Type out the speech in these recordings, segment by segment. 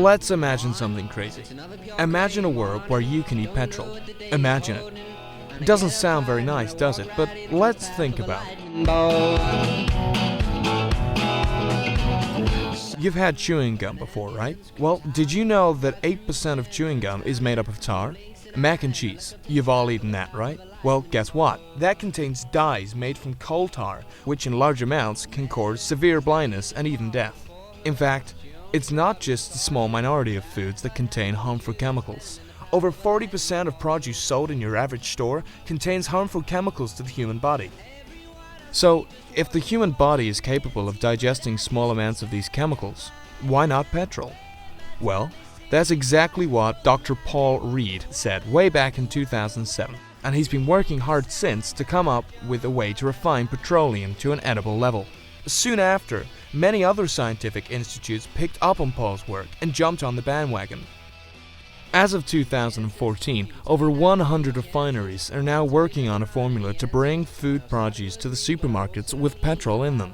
let's imagine something crazy. Imagine a world where you can eat petrol. Imagine it. It doesn't sound very nice, does it? But let's think about it. You've had chewing gum before, right? Well, did you know that 8% of chewing gum is made up of tar? Mac and cheese. You've all eaten that, right? Well, guess what? That contains dyes made from coal tar, which in large amounts can cause severe blindness and even death. In fact, it's not just a small minority of foods that contain harmful chemicals. Over 40% of produce sold in your average store contains harmful chemicals to the human body. So, if the human body is capable of digesting small amounts of these chemicals, why not petrol? Well, that's exactly what Dr. Paul Reed said way back in 2007, and he's been working hard since to come up with a way to refine petroleum to an edible level. Soon after, many other scientific institutes picked up on Paul's work and jumped on the bandwagon. As of 2014, over 100 refineries are now working on a formula to bring food produce to the supermarkets with petrol in them.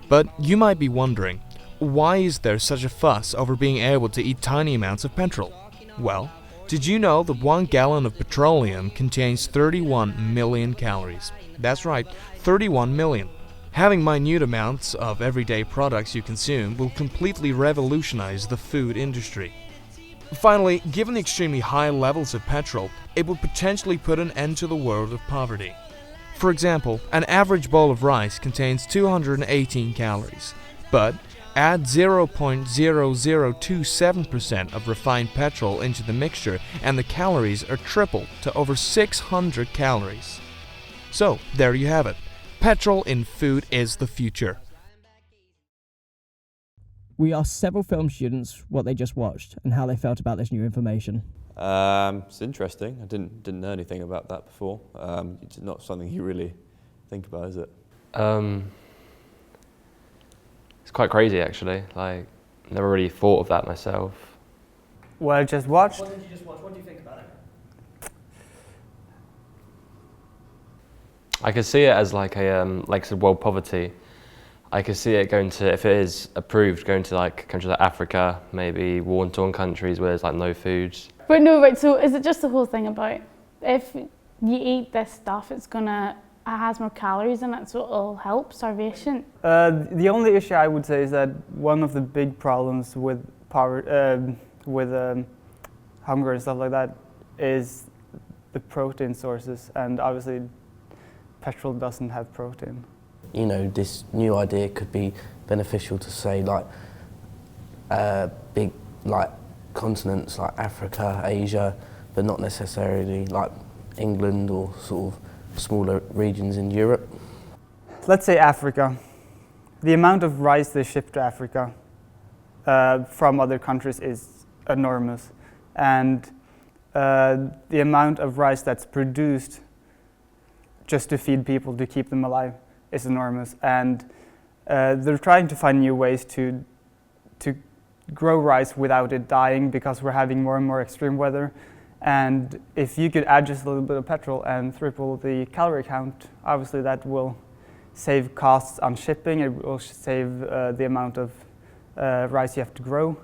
But you might be wondering, why is there such a fuss over being able to eat tiny amounts of petrol? Well, did you know that 1 gallon of petroleum contains 31 million calories? That's right, 31 million. Having minute amounts of everyday products you consume will completely revolutionize the food industry. Finally, given the extremely high levels of petrol, it would potentially put an end to the world of poverty. For example, an average bowl of rice contains 218 calories, but add 0.0027% of refined petrol into the mixture and the calories are tripled to over 600 calories. So, there you have it. Petrol in food is the future. We asked several film students what they just watched and how they felt about this new information. It's interesting. I didn't know anything about that before. It's not something you really think about, is it? It's quite crazy, actually. Like, never really thought of that myself. What I just watched? What did you just watch? What do you think about it? I could see it as like a, like I said, world poverty. I could see it going to, if it is approved, going to like countries like Africa, maybe war-torn countries where there's like no food. But no, right, so is it just the whole thing about if you eat this stuff, it has more calories in it, so it'll help starvation? The only issue I would say is that one of the big problems with hunger and stuff like that is the protein sources, and obviously petrol doesn't have protein. You know, this new idea could be beneficial to, say, like big like continents like Africa, Asia, but not necessarily like England or sort of smaller regions in Europe. Let's say Africa. The amount of rice they ship to Africa from other countries is enormous, and the amount of rice that's produced just to feed people, to keep them alive, is enormous. And they're trying to find new ways to grow rice without it dying, because we're having more and more extreme weather. And if you could add just a little bit of petrol and triple the calorie count, obviously that will save costs on shipping. It will save the amount of rice you have to grow,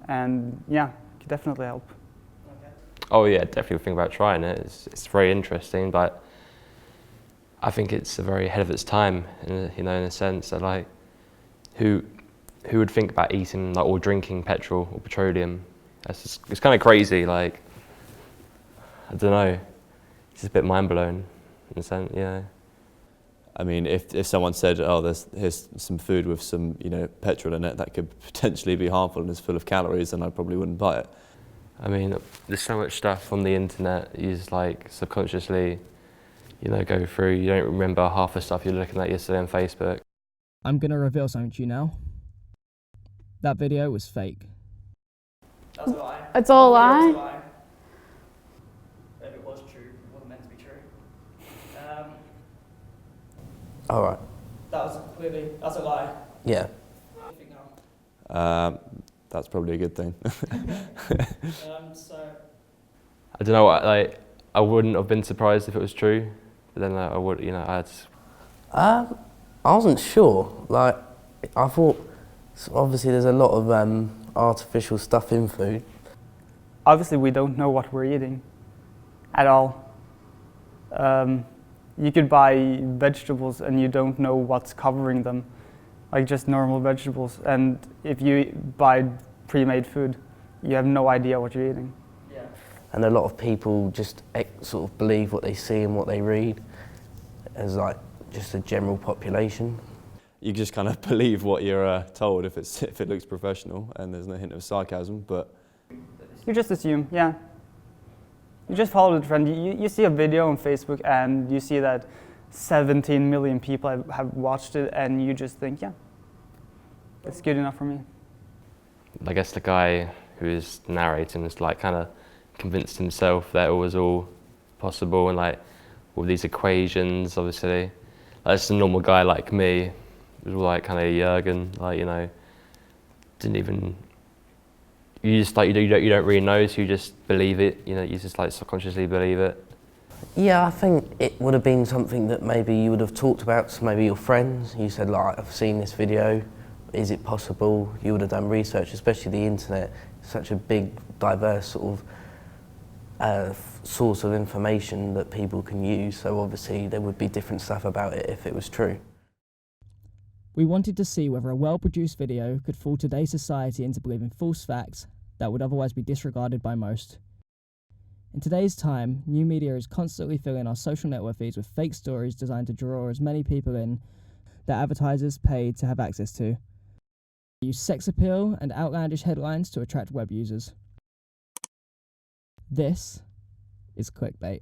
and yeah, it could definitely help. Okay. Oh yeah, definitely think about trying it. It's very interesting, but I think it's very ahead of its time, in a sense that, like, who would think about eating like or drinking petrol or petroleum? It's kind of crazy. Like, I don't know. It's just a bit mind blown in a sense, yeah. I mean, if someone said, "Oh, here's some food with some petrol in it that could potentially be harmful and is full of calories," then I probably wouldn't buy it. I mean, there's so much stuff on the internet. You just like subconsciously, go through. You don't remember half the stuff you're looking at yesterday on Facebook. I'm going to reveal something to you now. That video was fake. That's a lie. It's all a lie? If it was true, it wasn't meant to be true. All right. That's a lie. Yeah. What do you think now? That's probably a good thing. So I don't know. I wouldn't have been surprised if it was true, but then I would. I wasn't sure. Like, I thought, obviously there's a lot of artificial stuff in food. Obviously, we don't know what we're eating at all. You could buy vegetables and you don't know what's covering them, like just normal vegetables. And if you buy pre-made food, you have no idea what you're eating. Yeah. And a lot of people just sort of believe what they see and what they read as like just a general population. You just kind of believe what you're told if it looks professional and there's no hint of sarcasm, but... You just assume, yeah. You just follow the trend. You see a video on Facebook and you see that 17 million people have watched it, and you just think, yeah, it's good enough for me. I guess the guy who is narrating is like kind of convinced himself that it was all possible, and like all these equations, obviously. Like, just a normal guy like me, it was all like kind of Jurgen, like, you know, didn't even, you just like, you don't really know, so you just believe it, you know, you just like subconsciously believe it. Yeah, I think it would have been something that maybe you would have talked about to maybe your friends. You said, like, I've seen this video, is it possible? You would have done research, especially the internet, such a big, diverse sort of source of information that people can use, so obviously there would be different stuff about it if it was true. We wanted to see whether a well-produced video could fool today's society into believing false facts that would otherwise be disregarded by most. In today's time, new media is constantly filling our social network feeds with fake stories designed to draw as many people in that advertisers pay to have access to. They use sex appeal and outlandish headlines to attract web users. This is clickbait.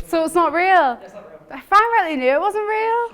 So it's not real? It's not real. Frank really knew it wasn't real?